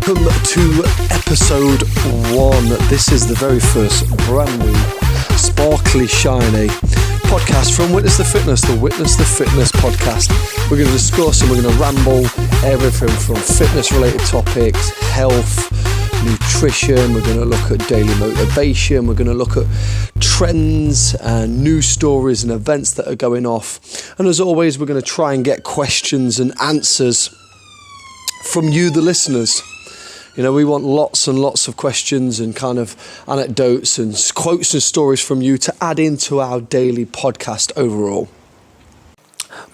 Welcome to episode 1. This is the very first brand new, sparkly, shiny podcast from Witness the Fitness, the Witness the Fitness podcast. We're going to discuss and we're going to ramble everything from fitness-related topics, health, nutrition. We're going to look at daily motivation. We're going to look at trends and news stories and events that are going off. And as always, we're going to try and get questions and answers from you, the listeners. You know, we want lots and lots of questions and kind of anecdotes and quotes and stories from you to add into our daily podcast overall.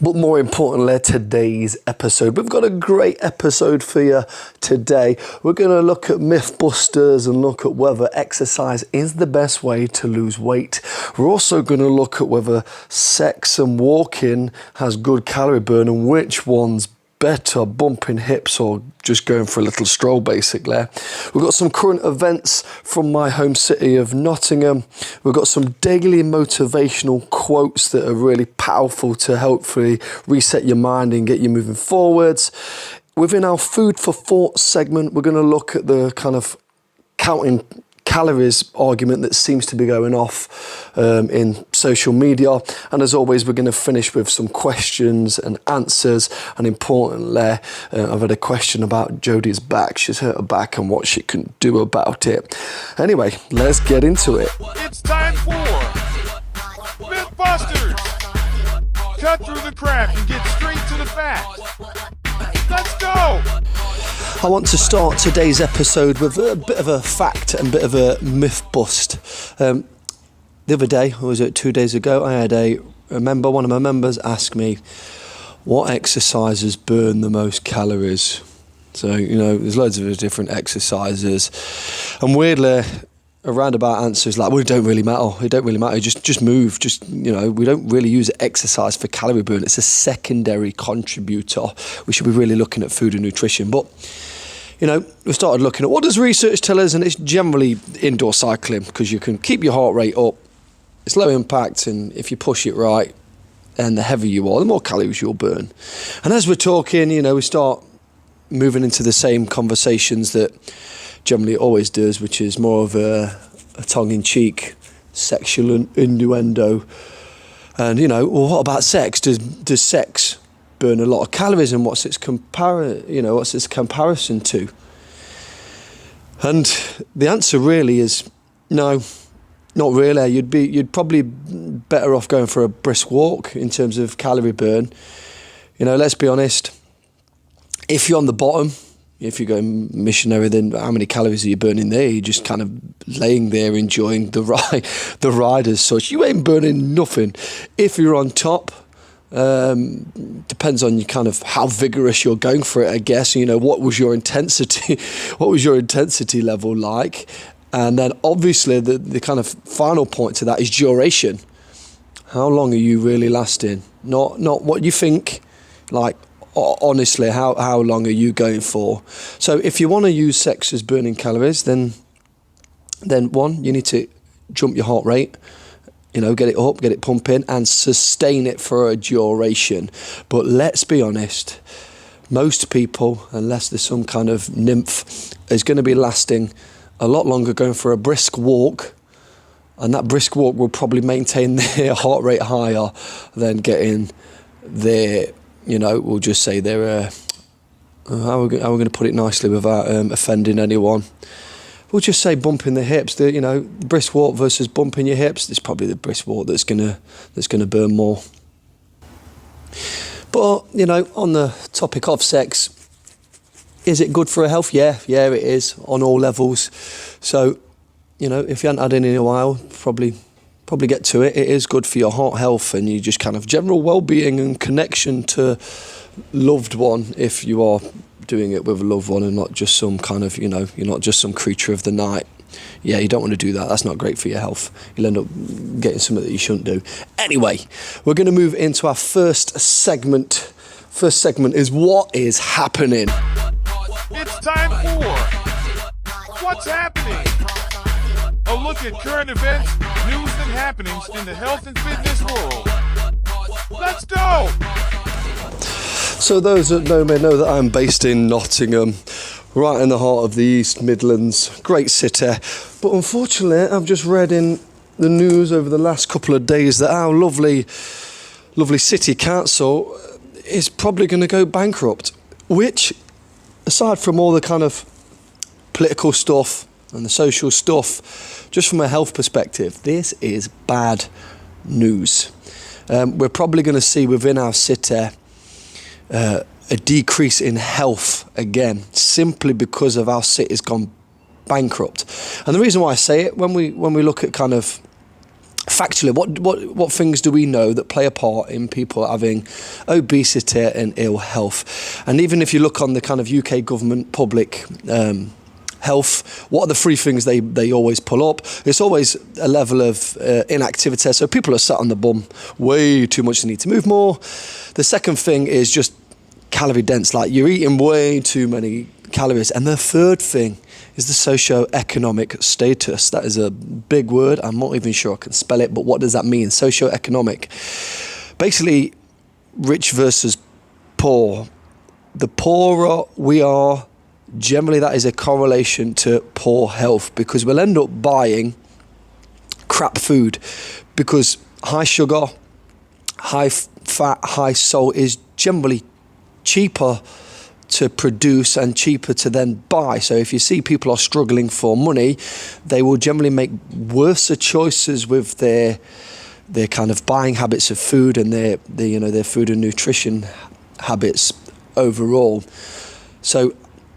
But more importantly, today's episode. We've got a great episode for you today. We're going to look at Mythbusters and look at whether exercise is the best way to lose weight. We're also going to look at whether sex and walking has good calorie burn and which one's better, bumping hips or just going for a little stroll basically. We've got some current events from my home city of Nottingham. We've got some daily motivational quotes that are really powerful to hopefully reset your mind and get you moving forwards. Within our food for thought segment, we're going to look at the kind of counting calories argument that seems to be going off in social media. And as always, we're going to finish with some questions and answers. And importantly, I've had a question about Jodie's back. She's hurt her back and what she can do about it. Anyway, let's get into it. It's time for Mythbusters. Cut through the crap and get straight to the facts. Let's go! I want to start today's episode with a bit of a fact and a bit of a myth bust. The other day, or was it 2 days ago, I had one of my members ask me, what exercises burn the most calories? So, you know, there's loads of different exercises. And weirdly, a roundabout answer is like, well, it don't really matter. It don't really matter. Just move. Just, you know, we don't really use exercise for calorie burn. It's a secondary contributor. We should be really looking at food and nutrition. But, you know, we started looking at what does research tell us, and it's generally indoor cycling because you can keep your heart rate up. It's low impact, and if you push it right, and the heavier you are, the more calories you'll burn. And as we're talking, you know, we start moving into the same conversations that generally it always does, which is more of a tongue-in-cheek sexual innuendo. And, you know, well, what about sex? Does sex burn a lot of calories, and what's its comparison to? And the answer really is no, not really. You'd probably better off going for a brisk walk in terms of calorie burn. You know, let's be honest. If you're on the bottom, if you're going missionary, then how many calories are you burning there? You're just kind of laying there enjoying the ride as such. You ain't burning nothing. If you're on top, depends on you kind of how vigorous you're going for it, I guess. You know, what was your intensity level like? And then obviously the kind of final point to that is duration. How long are you really lasting? Not what you think, like, honestly, how long are you going for? So if you want to use sex as burning calories, then one, you need to jump your heart rate, you know, get it up, get it pumping, and sustain it for a duration. But let's be honest, most people, unless there's some kind of nymph, is going to be lasting a lot longer going for a brisk walk, and that brisk walk will probably maintain their heart rate higher than getting their, you know, we'll just say they're, how are we going to put it nicely without offending anyone? We'll just say bumping the hips. You know, brisk walk versus bumping your hips. It's probably the brisk walk that's gonna burn more. But, you know, on the topic of sex, is it good for health? Yeah, it is on all levels. So, you know, if you haven't had any in a while, probably get to it. It is good for your heart health and you just kind of general well-being and connection to loved one if you are doing it with a loved one and not just some kind of, you know, you're not just some creature of the night. Yeah, you don't want to do that. That's not great for your health. You'll end up getting something that you shouldn't do. Anyway, we're going to move into our first segment. First segment is what is happening. It's time for What's Happening? A look at current events, news, and happenings in the health and fitness world. Let's go! So those that know me know that I'm based in Nottingham, right in the heart of the East Midlands. Great city. But unfortunately, I've just read in the news over the last couple of days that our lovely city council is probably going to go bankrupt, which, aside from all the kind of political stuff and the social stuff, just from a health perspective, this is bad news. We're probably going to see within our city a decrease in health again, simply because of our city's gone bankrupt. And the reason why I say it, when we look at kind of factually, what things do we know that play a part in people having obesity and ill health? And even if you look on the kind of UK government public health, what are the three things they always pull up? It's always a level of inactivity. So people are sat on the bum way too much, they need to move more. The second thing is just calorie dense, like you're eating way too many calories. And the third thing is the socio-economic status. That is a big word. I'm not even sure I can spell it, but what does that mean? Socio-economic. Basically, rich versus poor. The poorer we are, generally that is a correlation to poor health, because we'll end up buying crap food because high sugar, high fat, high salt is generally cheaper to produce and cheaper to then buy. So if you see people are struggling for money, they will generally make worse choices with their kind of buying habits of food and their food and nutrition habits overall. So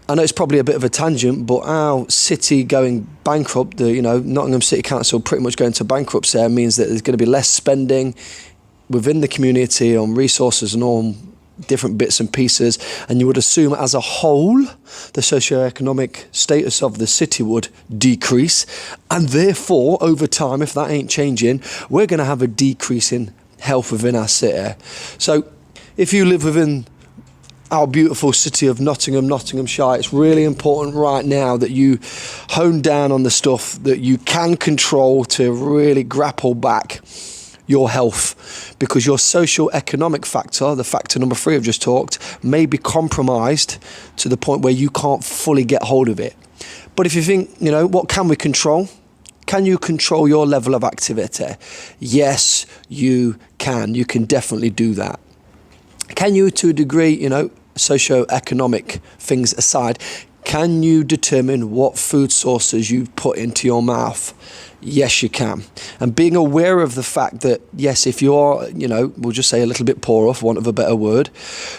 I know it's probably a bit of a tangent, but our city going bankrupt, Nottingham City Council pretty much going to bankruptcy there, means that there's going to be less spending within the community on resources and on different bits and pieces, and you would assume as a whole the socio-economic status of the city would decrease, and therefore over time, if that ain't changing, we're going to have a decrease in health within our city. So if you live within our beautiful city of Nottinghamshire, it's really important right now that you hone down on the stuff that you can control to really grapple back your health, because your socio-economic factor, the factor number 3 I've just talked, may be compromised to the point where you can't fully get hold of it. But if you think, what can we control? Can you control your level of activity? Yes, you can. You can definitely do that. Can you, to a degree, socio-economic things aside, can you determine what food sources you put into your mouth? Yes, you can. And being aware of the fact that, yes, if you're, we'll just say a little bit poorer, for want of a better word,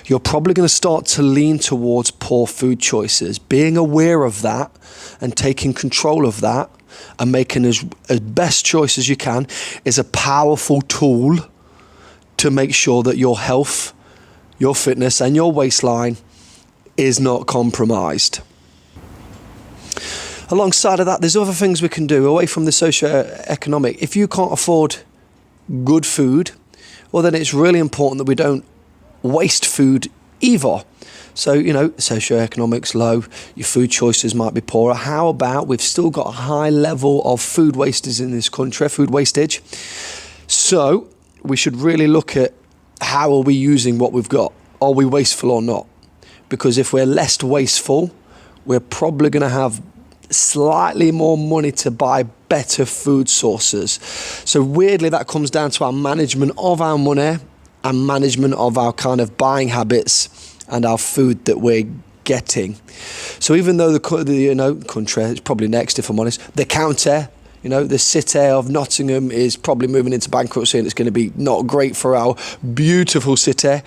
you're probably going to start to lean towards poor food choices. Being aware of that and taking control of that and making as best choice as you can is a powerful tool to make sure that your health, your fitness and your waistline is not compromised. Alongside of that, there's other things we can do away from the socio-economic. If you can't afford good food, well, then it's really important that we don't waste food either. So, socio-economic's low, your food choices might be poorer. How about we've still got a high level of food wastage in this country, food wastage. So we should really look at how are we using what we've got? Are we wasteful or not? Because if we're less wasteful, we're probably going to have slightly more money to buy better food sources. So weirdly, that comes down to our management of our money and management of our kind of buying habits and our food that we're getting. So even though the country, it's probably next if I'm honest, the county, the city of Nottingham is probably moving into bankruptcy, and it's going to be not great for our beautiful city.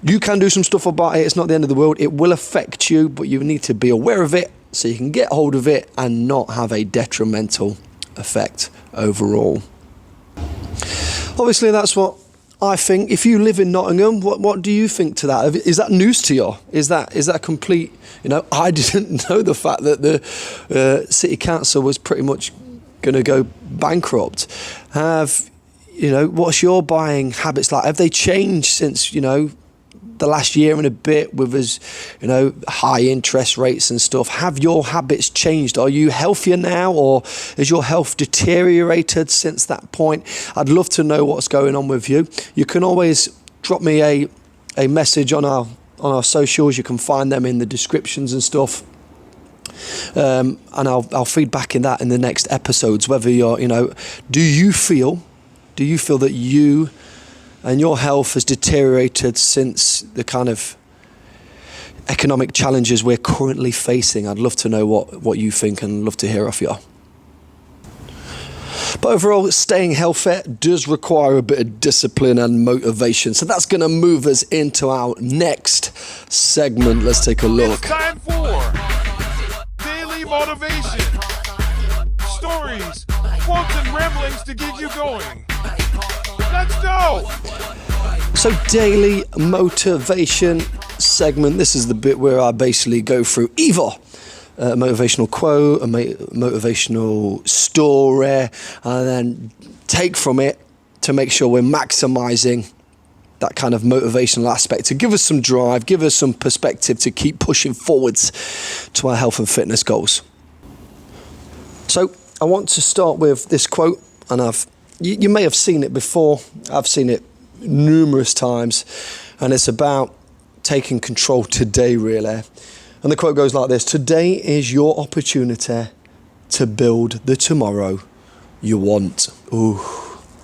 You can do some stuff about it. It's not the end of the world. It will affect you, but you need to be aware of it so you can get hold of it and not have a detrimental effect overall. Obviously, that's what I think. If you live in Nottingham, what do you think to that? Is that news to you? Is that complete? I didn't know the fact that the city council was pretty much going to go bankrupt. What's your buying habits like? Have they changed since the last year and a bit with us, high interest rates and stuff? Have your habits changed? Are you healthier now, or has your health deteriorated since that point? I'd love to know what's going on with you. You can always drop me a message on our socials. You can find them in the descriptions and stuff. And I'll feed back in that in the next episodes, whether you're, do you feel that you and your health has deteriorated since the kind of economic challenges we're currently facing? I'd love to know what you think and love to hear off you. But overall, staying healthy does require a bit of discipline and motivation. So that's going to move us into our next segment. Let's take a look. It's time for daily motivation. Stories, quotes, and ramblings to get you going. Let's go! So daily motivation segment. This is the bit where I basically go through either a motivational quote, a motivational story, and then take from it to make sure we're maximizing that kind of motivational aspect to give us some drive, give us some perspective to keep pushing forwards to our health and fitness goals. So I want to start with this quote, and you may have seen it before. I've seen it numerous times, and it's about taking control today, really. And the quote goes like this: today is your opportunity to build the tomorrow you want. Ooh,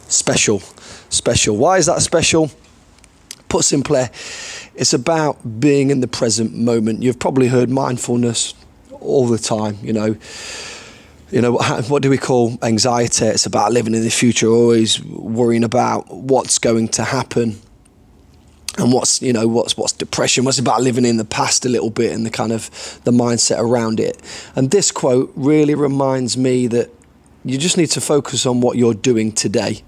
special. Why is that special? Put simply, it's about being in the present moment. You've probably heard mindfulness all the time, what do we call anxiety? It's about living in the future, always worrying about what's going to happen. And what's depression? What's about living in the past a little bit and the kind of the mindset around it. And this quote really reminds me that you just need to focus on what you're doing today.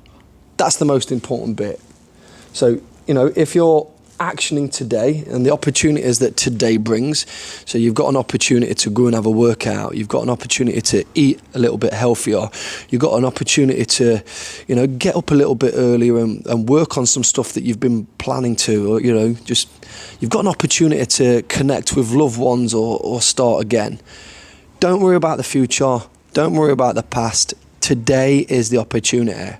That's the most important bit. So, if you're actioning today and the opportunities that today brings, so you've got an opportunity to go and have a workout, you've got an opportunity to eat a little bit healthier, you've got an opportunity to, get up a little bit earlier and work on some stuff that you've been planning to, or, you've got an opportunity to connect with loved ones or start again. Don't worry about the future. Don't worry about the past. Today is the opportunity.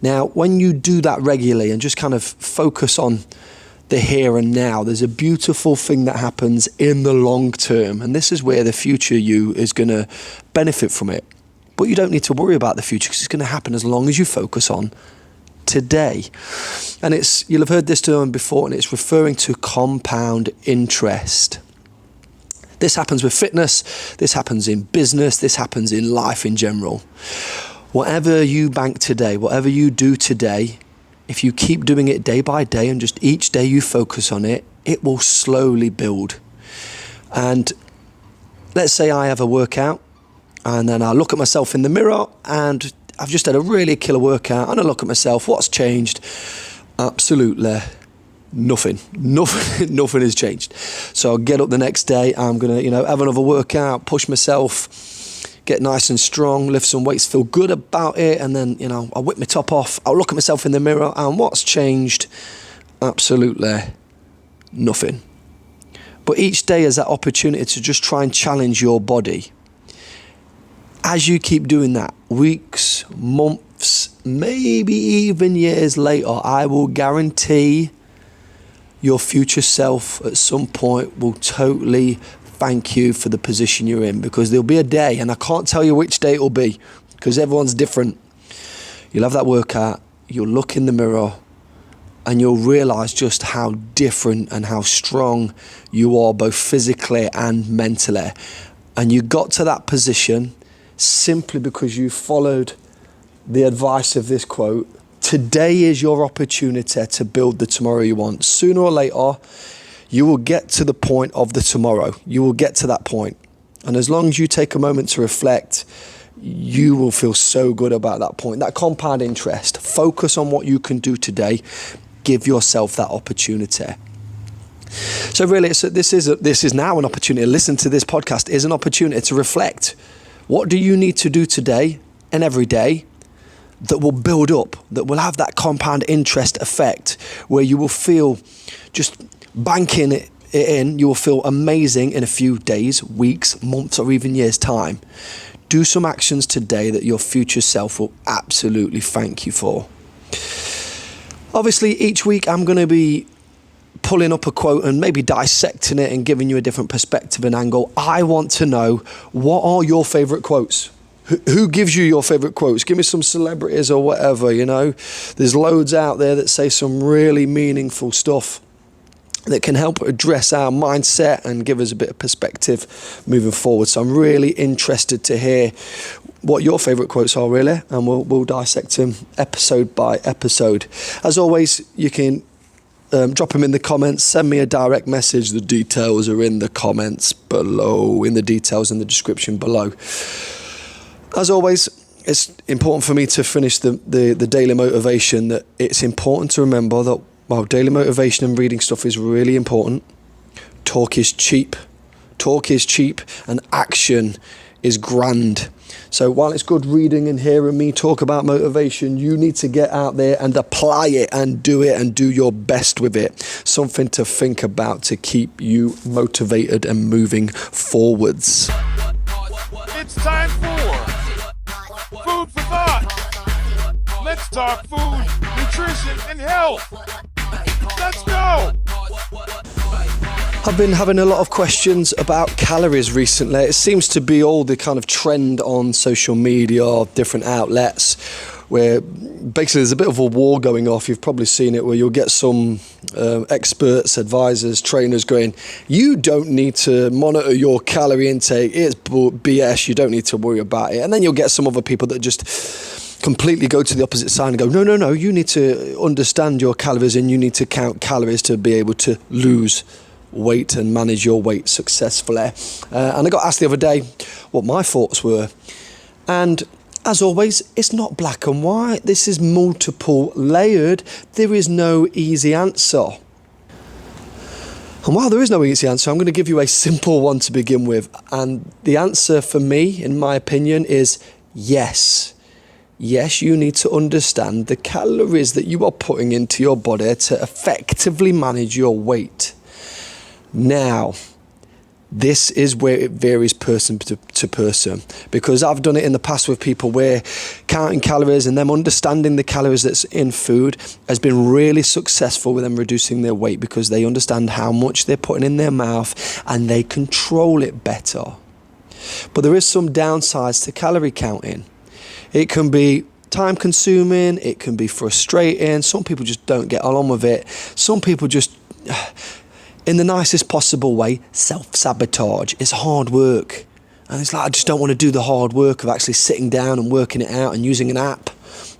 Now, when you do that regularly and just kind of focus on the here and now, there's a beautiful thing that happens in the long term, and this is where the future you is going to benefit from it. But you don't need to worry about the future because it's going to happen as long as you focus on today. And you'll have heard this term before, and it's referring to compound interest. This happens with fitness, this happens in business, this happens in life in general. Whatever you bank today, whatever you do today, if you keep doing it day by day and just each day you focus on it, it will slowly build. And let's say I have a workout and then I look at myself in the mirror and I've just had a really killer workout and I look at myself, what's changed? Absolutely nothing. Nothing has changed. So I'll get up the next day, I'm going to, have another workout, push myself, get nice and strong, lift some weights, feel good about it, and then, I'll whip my top off, I'll look at myself in the mirror, and what's changed? Absolutely nothing. But each day is that opportunity to just try and challenge your body. As you keep doing that, weeks, months, maybe even years later, I will guarantee your future self at some point will totally thank you for the position you're in, because there'll be a day, and I can't tell you which day it will be because everyone's different. You'll have that workout, you'll look in the mirror and you'll realize just how different and how strong you are, both physically and mentally. And you got to that position simply because you followed the advice of this quote. Today is your opportunity to build the tomorrow you want. Sooner or later, you will get to the point of the tomorrow. You will get to that point. And as long as you take a moment to reflect, you will feel so good about that point. That compound interest. Focus on what you can do today. Give yourself that opportunity. So really, this is now an opportunity. Listen to this podcast is an opportunity to reflect. What do you need to do today and every day that will build up, that will have that compound interest effect, where you will feel just banking it in, you will feel amazing in a few days, weeks, months, or even years' time. Do some actions today that your future self will absolutely thank you for. Obviously, each week I'm going to be pulling up a quote and maybe dissecting it and giving you a different perspective and angle. I want to know, what are your favourite quotes? Who gives you your favourite quotes? Give me some celebrities or whatever, you know. There's loads out there that say some really meaningful stuff that can help address our mindset and give us a bit of perspective moving forward. So I'm really interested to hear what your favourite quotes are, really, and we'll dissect them episode by episode. As always, you can drop them in the comments, send me a direct message. The details are in the comments below, in the details in the description below. As always, it's important for me to finish the daily motivation, that it's important to remember that while daily motivation and reading stuff is really important, talk is cheap. Talk is cheap and action is grand. So while it's good reading and hearing me talk about motivation, you need to get out there and apply it and do your best with it. Something to think about to keep you motivated and moving forwards. It's time for Food for Thought. Let's talk food, nutrition, and health. Let's go! I've been having a lot of questions about calories recently. It seems to be all the kind of trend on social media, different outlets, where basically there's a bit of a war going off. You've probably seen it, where you'll get some experts, advisors, trainers going, you don't need to monitor your calorie intake. It's BS. You don't need to worry about it. And then you'll get some other people that just completely go to the opposite side and go, no, you need to understand your calories and you need to count calories to be able to lose weight and manage your weight successfully. And I got asked the other day what my thoughts were. And as always, it's not black and white. This is multiple layered. There is no easy answer. And while there is no easy answer, I'm going to give you a simple one to begin with. And the answer for me, in my opinion, is yes. Yes, you need to understand the calories that you are putting into your body to effectively manage your weight. Now, this is where it varies person to person, because I've done it in the past with people where counting calories and them understanding the calories that's in food has been really successful with them reducing their weight, because they understand how much they're putting in their mouth and they control it better. But there is some downsides to calorie counting. It can be time consuming, it can be frustrating. Some people just don't get along with it. Some people just, in the nicest possible way, self-sabotage. It's hard work. And it's like, I just don't want to do the hard work of actually sitting down and working it out and using an app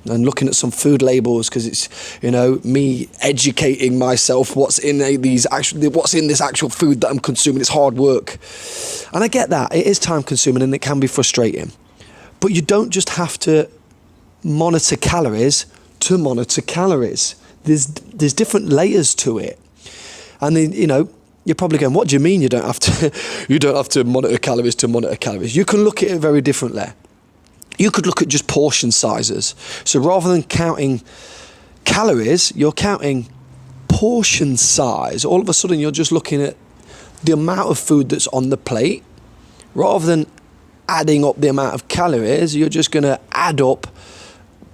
and looking at some food labels, because it's, you know, me educating myself what's in this actual food that I'm consuming. It's hard work. And I get that. It is time consuming and it can be frustrating. But you don't just have to monitor calories to monitor calories. There's different layers to it. And then, you know, you're probably going, what do you mean you don't have to monitor calories to monitor calories? You can look at it very differently. You could look at just portion sizes. So rather than counting calories, you're counting portion size. All of a sudden, you're just looking at the amount of food that's on the plate. Rather than adding up the amount of calories, you're just going to add up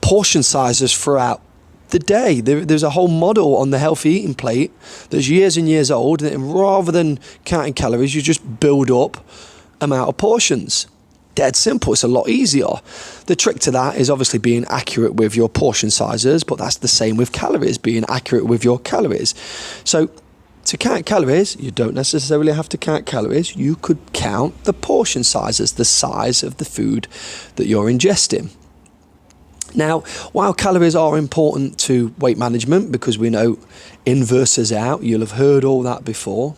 portion sizes throughout the day. There's a whole model on the healthy eating plate that's years and years old, and rather than counting calories, you just build up amount of portions. Dead simple. It's a lot easier. The trick to that is obviously being accurate with your portion sizes, but that's the same with calories, being accurate with your calories. So to count calories, you don't necessarily have to count calories. You could count the portion sizes, the size of the food that you're ingesting. Now, while calories are important to weight management, because we know in versus out, you'll have heard all that before,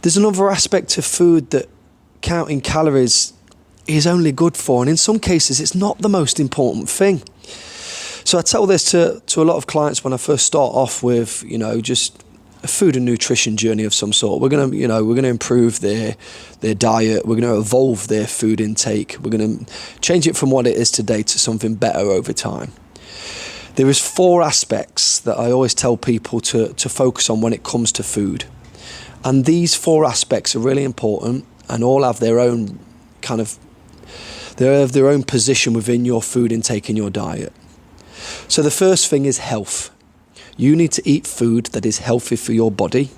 there's another aspect of food that counting calories is only good for, and in some cases it's not the most important thing. So I tell this to a lot of clients when I first start off with, you know, just a food and nutrition journey of some sort. We're going to improve their diet. We're going to evolve their food intake. We're going to change it from what it is today to something better over time. There is 4 aspects that I always tell people to focus on when it comes to food. And these 4 aspects are really important and all have their own their own position within your food intake and your diet. So the first thing is health. You need to eat food that is healthy for your body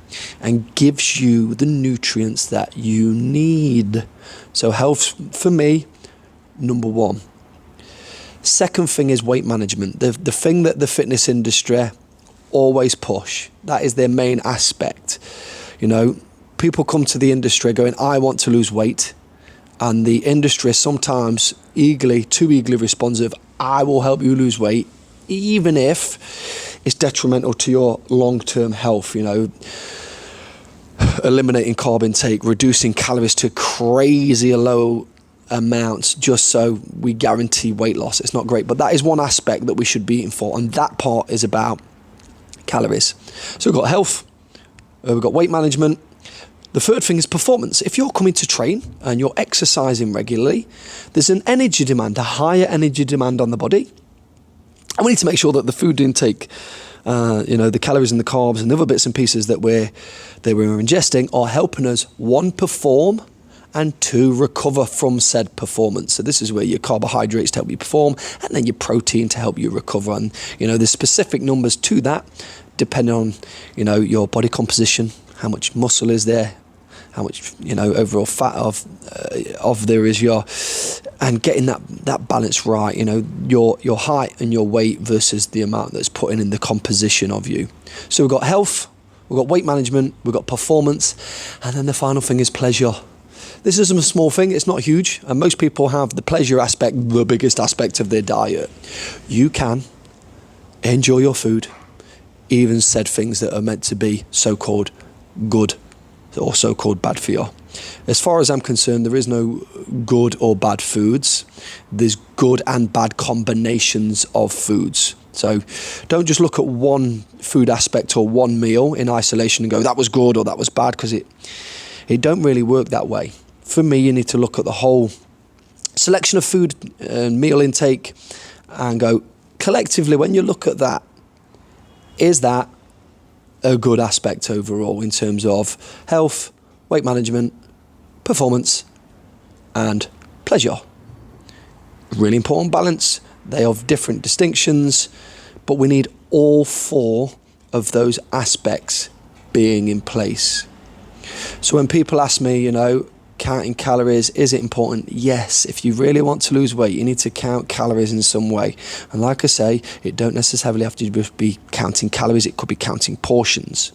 and gives you the nutrients that you need. So health for me, number one. Second thing is weight management. The thing that the fitness industry always push, that is their main aspect. You know, people come to the industry going, I want to lose weight. And the industry sometimes too eagerly responsive, I will help you lose weight, even if it's detrimental to your long-term health, you know, eliminating carb intake, reducing calories to crazy low amounts just so we guarantee weight loss. It's not great, but that is one aspect that we should be eating for, and that part is about calories. So we've got health, we've got weight management. The third thing is performance. If you're coming to train and you're exercising regularly, there's an energy demand, a higher energy demand on the body, and we need to make sure that the food intake, the calories and the carbs and the other bits and pieces that we're ingesting are helping us, one, perform, and two, recover from said performance. So this is where your carbohydrates to help you perform, and then your protein to help you recover. And, there's specific numbers to that, depending on, your body composition, how much muscle is there, how much, overall fat of there is and getting that balance right, your height and your weight versus the amount that's put in the composition of you. So we've got health, we've got weight management, we've got performance, and then the final thing is pleasure. This isn't a small thing, it's not huge, and most people have the pleasure aspect, the biggest aspect of their diet. You can enjoy your food, even said things that are meant to be so-called good or so-called bad for you. As far as I'm concerned, there is no good or bad foods. There's good and bad combinations of foods. So don't just look at one food aspect or one meal in isolation and go, that was good or that was bad, because it don't really work that way. For me, you need to look at the whole selection of food and meal intake and go, collectively, when you look at that, is that a good aspect overall in terms of health, weight management, performance, and pleasure? Really important balance. They have different distinctions, but we need all four of those aspects being in place. So when people ask me, counting calories, is it important? Yes, if you really want to lose weight, you need to count calories in some way. And like I say, it don't necessarily have to be counting calories, it could be counting portions.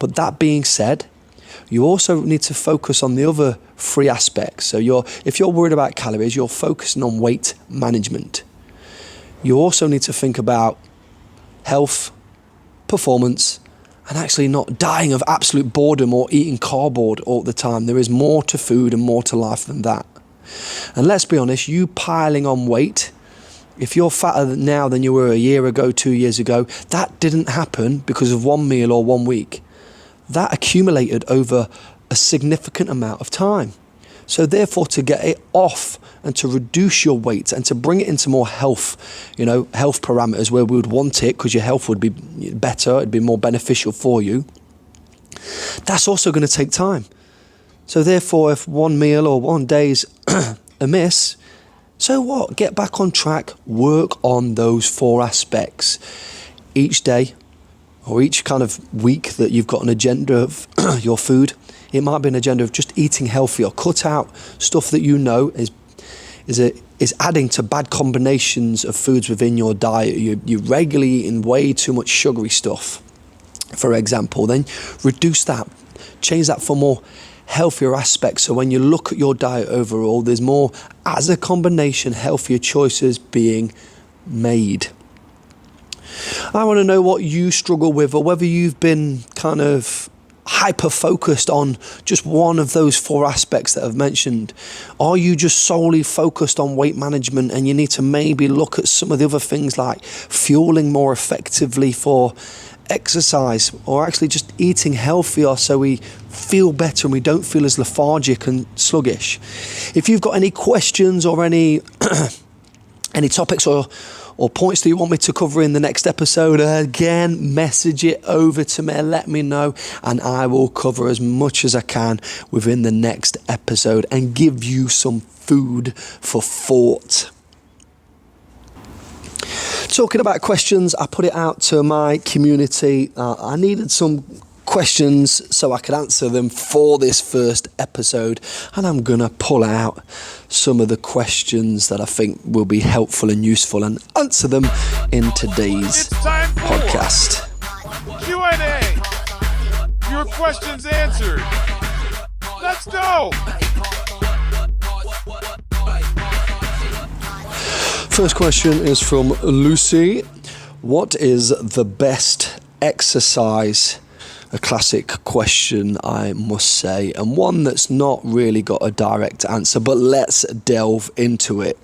But that being said, you also need to focus on the other three aspects. So if you're worried about calories, you're focusing on weight management. You also need to think about health, performance, and actually not dying of absolute boredom or eating cardboard all the time. There is more to food and more to life than that. And let's be honest, you piling on weight, if you're fatter now than you were a year ago, 2 years ago, that didn't happen because of one meal or 1 week. That accumulated over a significant amount of time. So therefore, to get it off and to reduce your weight and to bring it into more health, health parameters where we would want it, because your health would be better, it'd be more beneficial for you, that's also going to take time. So therefore, if one meal or one day's amiss, so what? Get back on track, work on those four aspects. Each day or each kind of week that you've got an agenda of your food, it might be an agenda of just eating healthy, or cut out stuff that is adding to bad combinations of foods within your diet. You're regularly eating way too much sugary stuff, for example. Then reduce that, change that for more healthier aspects. So when you look at your diet overall, there's more, as a combination, healthier choices being made. I want to know what you struggle with, or whether you've been kind of hyper-focused on just one of those four aspects that I've mentioned. Are you just solely focused on weight management, and you need to maybe look at some of the other things like fueling more effectively for exercise, or actually just eating healthier so we feel better and we don't feel as lethargic and sluggish? If you've got any questions or any topics or points that you want me to cover in the next episode, again, message it over to me, let me know, and I will cover as much as I can within the next episode and give you some food for thought. Talking about questions, I put it out to my community. I needed some questions so I could answer them for this first episode, and I'm gonna pull out some of the questions that I think will be helpful and useful and answer them in today's podcast. Q&A. Your questions answered. Let's go. First question is from Lucy. What is the best exercise? A classic question, I must say, and one that's not really got a direct answer, but let's delve into it.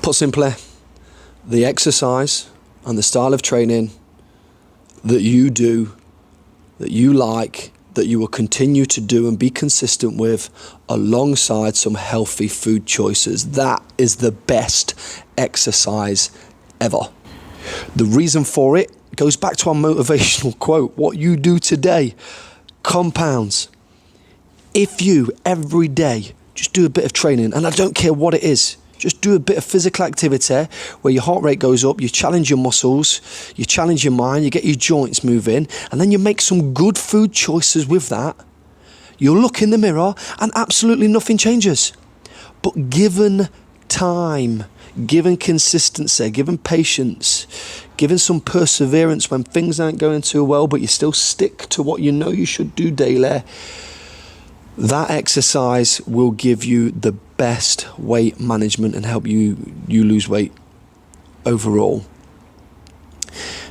Put simply, the exercise and the style of training that you do, that you like, that you will continue to do and be consistent with alongside some healthy food choices. That is the best exercise ever. The reason for it goes back to our motivational quote. What you do today compounds. If you every day just do a bit of training, and I don't care what it is, just do a bit of physical activity where your heart rate goes up, you challenge your muscles, you challenge your mind, you get your joints moving, and then you make some good food choices with that. You'll look in the mirror and absolutely nothing changes. But given time, given consistency, given patience, given some perseverance when things aren't going too well, but you still stick to what you know you should do daily, that exercise will give you the best weight management and help you lose weight overall.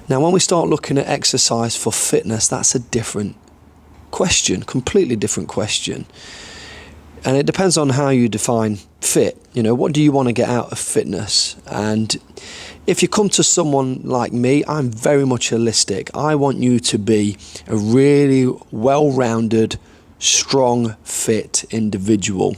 Now, when we start looking at exercise for fitness, that's a different question, completely different question. And it depends on how you define fit. You know, what do you want to get out of fitness? And if you come to someone like me, I'm very much holistic. I want you to be a really well-rounded, strong, fit individual.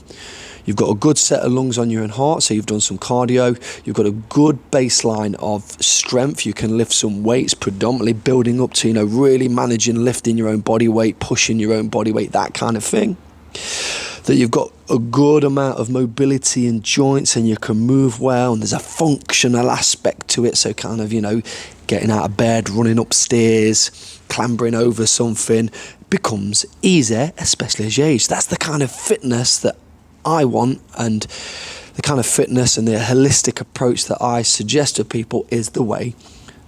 You've got a good set of lungs on your own heart, so you've done some cardio. You've got a good baseline of strength. You can lift some weights, predominantly building up to, really managing, lifting your own body weight, pushing your own body weight, that kind of thing. That you've got a good amount of mobility in joints and you can move well, and there's a functional aspect to it, so kind of, getting out of bed, running upstairs, clambering over something becomes easier, especially as you age. That's the kind of fitness that I want, and the kind of fitness and the holistic approach that I suggest to people is the way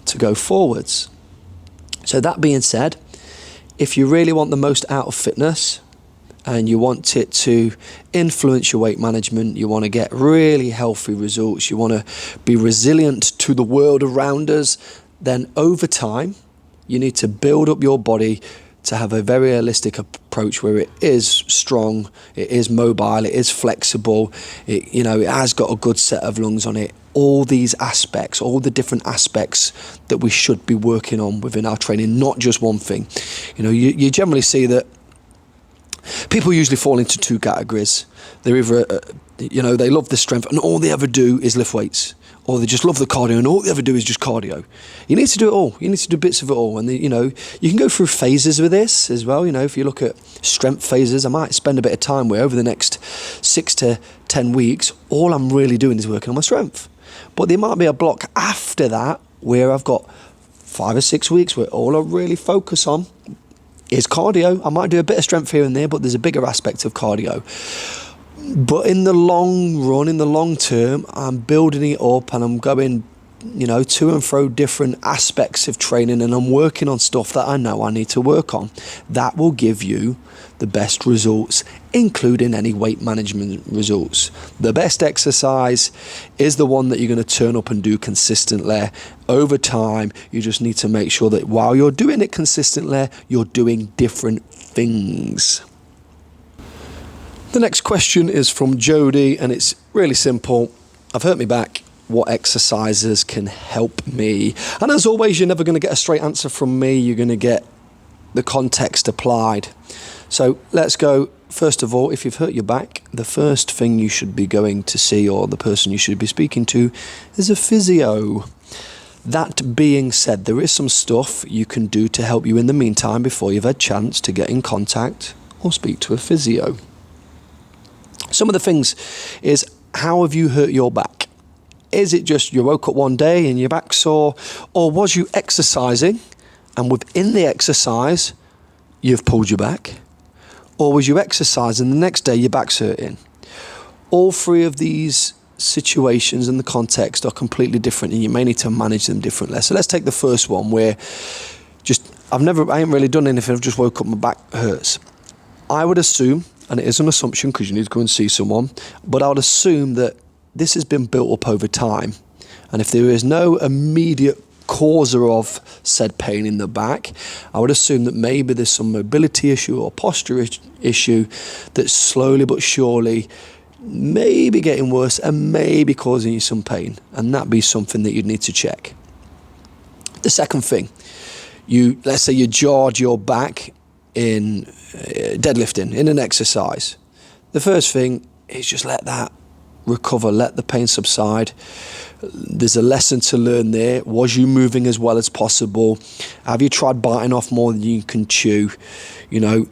to go forwards. So that being said, if you really want the most out of fitness and you want it to influence your weight management, you want to get really healthy results, you want to be resilient to the world around us, then over time you need to build up your body to have a very holistic approach where it is strong, it is mobile, it is flexible, it has got a good set of lungs on it. All these aspects, all the different aspects that we should be working on within our training, not just one thing. You generally see that people usually fall into two categories. They're either, they love the strength and all they ever do is lift weights, or they just love the cardio and all they ever do is just cardio. You need to do it all. You need to do bits of it all. And, you can go through phases with this as well. If you look at strength phases, I might spend a bit of time where over the next 6 to 10 weeks, all I'm really doing is working on my strength. But there might be a block after that where I've got 5 or 6 weeks where all I really focus on is cardio. I might do a bit of strength here and there, but there's a bigger aspect of cardio. But in the long run, in the long term, I'm building it up and I'm going, to and fro different aspects of training, and I'm working on stuff that I know I need to work on. That will give you the best results, including any weight management results. The best exercise is the one that you're going to turn up and do consistently. Over time, you just need to make sure that while you're doing it consistently, you're doing different things. The next question is from Jody, and it's really simple. I've hurt my back. What exercises can help me? And as always, you're never going to get a straight answer from me. You're going to get the context applied. So let's go. First of all, if you've hurt your back, the first thing you should be going to see, or the person you should be speaking to, is a physio. That being said, there is some stuff you can do to help you in the meantime before you've had a chance to get in contact or speak to a physio. Some of the things is, how have you hurt your back? Is it just you woke up one day and your back's sore, or was you exercising and within the exercise you've pulled your back? Or was you exercising the next day your back's hurting? All three of these situations and the context are completely different, and you may need to manage them differently. So let's take the first one where I ain't really done anything, I've just woke up, my back hurts. I would assume, and it is an assumption because you need to go and see someone, but I would assume that this has been built up over time. And if there is no immediate causer of said pain in the back, I would assume that maybe there's some mobility issue or posture issue that's slowly but surely maybe getting worse and maybe causing you some pain, and that'd be something that you'd need to check. The second thing, let's say you jarred your back in deadlifting, in an exercise. The first thing is just let that recover, let the pain subside. There's a lesson to learn there. Was you moving as well as possible? Have you tried biting off more than you can chew? You know,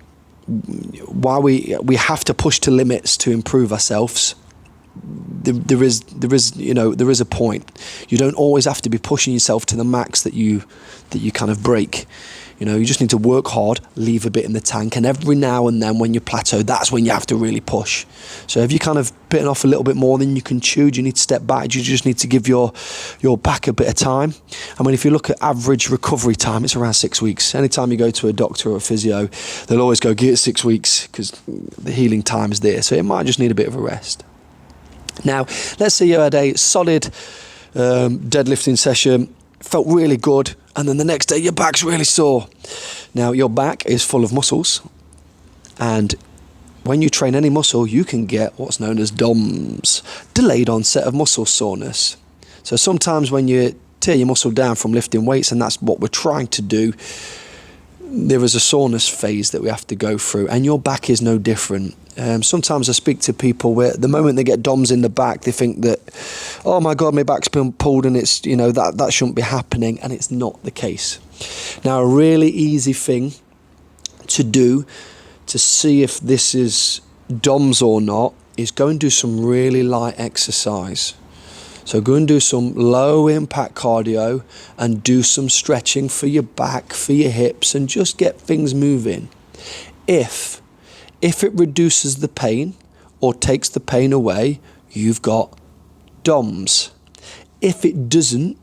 while we have to push to limits to improve ourselves, there is a point. You don't always have to be pushing yourself to the max that you kind of break. You know, you just need to work hard, leave a bit in the tank, and every now and then when you plateau, that's when you have to really push. So if you kind of bitten off a little bit more than you can chew, you need to step back. You just need to give your back a bit of time. I mean, if you look at average recovery time, it's around 6 weeks. Anytime you go to a doctor or a physio, they'll always go, give it 6 weeks because the healing time is there. So it might just need a bit of a rest. Now, let's say you had a solid deadlifting session, felt really good, and then the next day your back's really sore. Now, your back is full of muscles, and when you train any muscle, you can get what's known as DOMS, delayed onset of muscle soreness. So sometimes when you tear your muscle down from lifting weights, and that's what we're trying to do, there is a soreness phase that we have to go through, and your back is no different. Sometimes I speak to people where the moment they get DOMS in the back, they think that, oh my God, my back's been pulled and it's, that shouldn't be happening, and it's not the case. Now, a really easy thing to do to see if this is DOMS or not is go and do some really light exercise. So go and do some low impact cardio and do some stretching for your back, for your hips, and just get things moving. If it reduces the pain or takes the pain away, you've got DOMS. If it doesn't,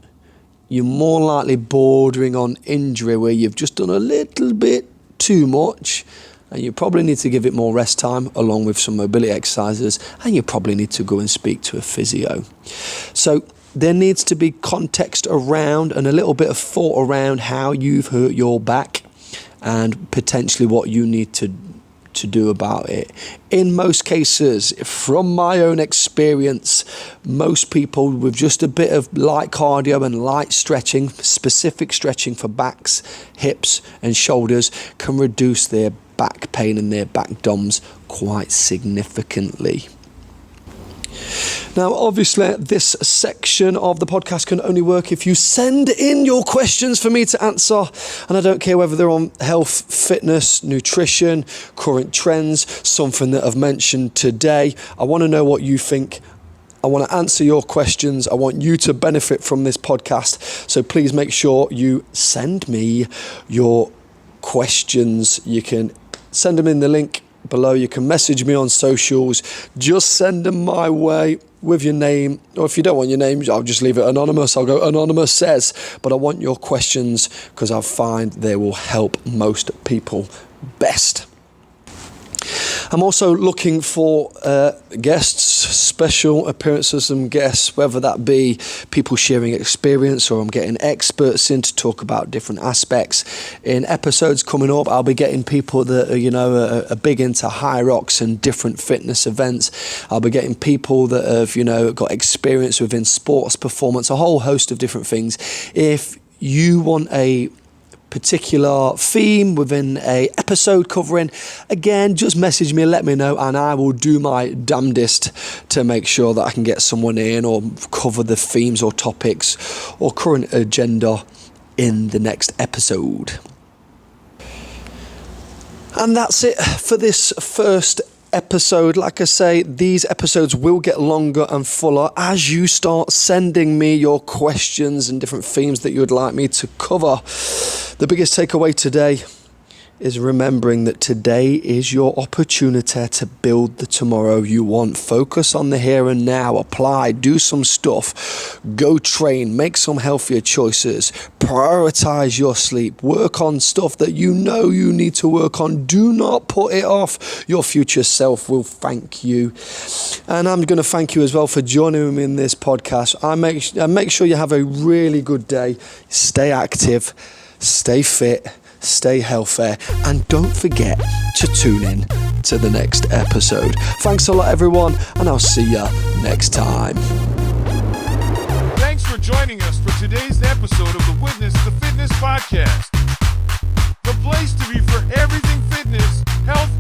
you're more likely bordering on injury where you've just done a little bit too much, and you probably need to give it more rest time along with some mobility exercises, and you probably need to go and speak to a physio. So there needs to be context around and a little bit of thought around how you've hurt your back and potentially what you need to do about it. In most cases, from my own experience, most people with just a bit of light cardio and light stretching, specific stretching for backs, hips and shoulders, can reduce their back pain and their back DOMS quite significantly. Now, obviously, this section of the podcast can only work if you send in your questions for me to answer. And I don't care whether they're on health, fitness, nutrition, current trends, something that I've mentioned today. I want to know what you think. I want to answer your questions. I want you to benefit from this podcast. So please make sure you send me your questions. You can send them in the link below. You can message me on socials. Just send them my way with your name, or if you don't want your name, I'll just leave it anonymous. I'll go anonymous says, but I want your questions because I find they will help most people best. I'm also looking for guests, special appearances, some guests, whether that be people sharing experience or I'm getting experts in to talk about different aspects. In episodes coming up, I'll be getting people that are big into high rocks and different fitness events. I'll be getting people that have, got experience within sports performance, a whole host of different things. If you want a particular theme within a episode covering, again, just message me, let me know, and I will do my damnedest to make sure that I can get someone in or cover the themes or topics or current agenda in the next episode. And that's it for this first episode. Like I say, these episodes will get longer and fuller as you start sending me your questions and different themes that you would like me to cover. The biggest takeaway today is remembering that today is your opportunity to build the tomorrow you want. Focus on the here and now. Apply, do some stuff, go train, make some healthier choices, prioritize your sleep, work on stuff that you know you need to work on. Do not put it off. Your future self will thank you. And I'm going to thank you as well for joining me in this podcast. I make sure you have a really good day. Stay active, stay fit, stay healthy, and don't forget to tune in to the next episode. Thanks a lot, everyone, and I'll see you next time. Thanks for joining us for today's episode of the Witness the Fitness podcast. The place to be for everything fitness, health,